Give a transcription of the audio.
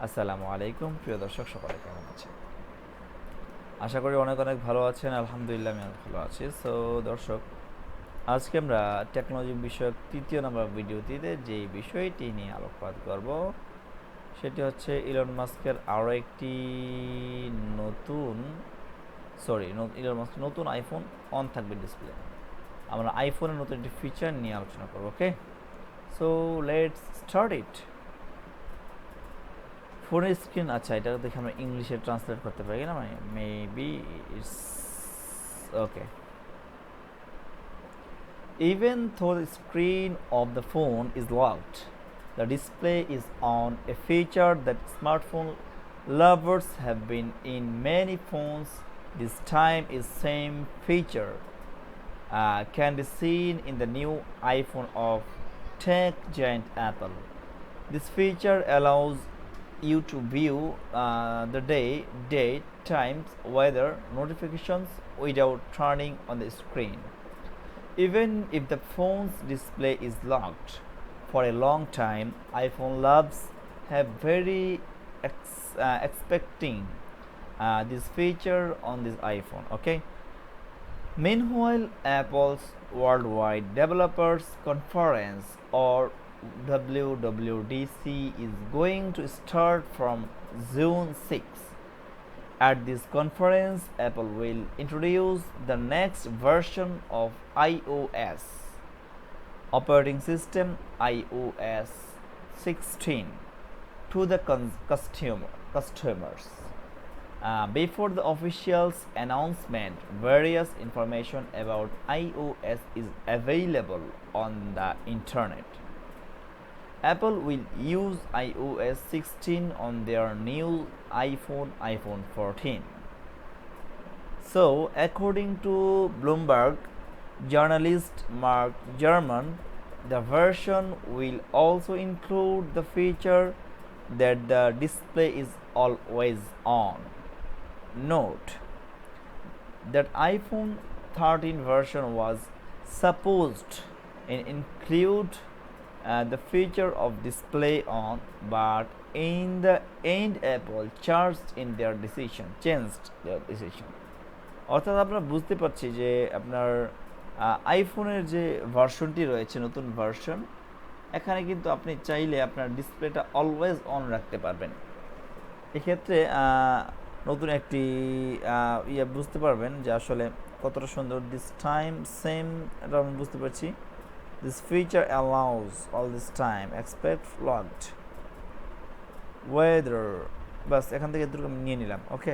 আসসালামু আলাইকুম প্রিয় দর্শক, সকলে কেমন আছেন? আশা করি অনেক অনেক ভালো আছেন। আলহামদুলিল্লাহ আমি ভালো আছি। সো দর্শক, আজকে আমরা টেকনোলজি বিষয়ক তৃতীয় নম্বর ভিডিওটিতে যে বিষয়টি নিয়ে আলোকপাত করব সেটি হচ্ছে ইলন মাস্কের আরও একটি নতুন ইলন মাস্কের নতুন আইফোন অন থাকবে ডিসপ্লে। আমরা আইফোনের নতুন একটি ফিচার নিয়ে আলোচনা করব। ওকে, সো লেটস স্টার্ট ইট। ফোনের স্ক্রিন, আচ্ছা এটা দেখে আমরা ইংলিশে ট্রান্সলেট করতে পারি না, মানে maybe it's okay. Even though the screen of the phone is locked, the display is on, a feature that smartphone lovers have been in many phones. This time is same feature can be seen in the new iPhone of tech giant Apple. This feature allows you to view the day, date, times, weather, notifications without turning on the screen. Even if the phone's display is locked for a long time, iPhone lovers have very expecting this feature on this iPhone. Okay. Meanwhile, Apple's Worldwide Developers Conference, or WWDC, is going to start from June 6. At this conference, Apple will introduce the next version of iOS operating system, iOS 16, to the customers. Before the official announcement, various information about iOS is available on the internet. Apple will use iOS 16 on their new iPhone 14. So, according to Bloomberg journalist Mark Gurman, the version will also include the feature that the display is always on. Note that iPhone 13 version was supposed to include the feature of display on, but in the end Apple changed their decision. অর্থাৎ আমরা বুঝতে পারছি যে আপনার আইফোনের যে ভার্সনটি রয়েছে, নতুন ভার্সন, এখানে কিন্তু আপনি চাইলে আপনার ডিসপ্লেটা অলওয়েজ অন রাখতে পারবেন। এক্ষেত্রে নতুন একটি বুঝতে পারবেন যে আসলে কতটা সুন্দর। দিস টাইম সেম, এটা আমি বুঝতে পারছি। This feature allows all this time expect locked weather, বাস এখান থেকে দুটো আমি নিয়ে নিলাম। ওকে,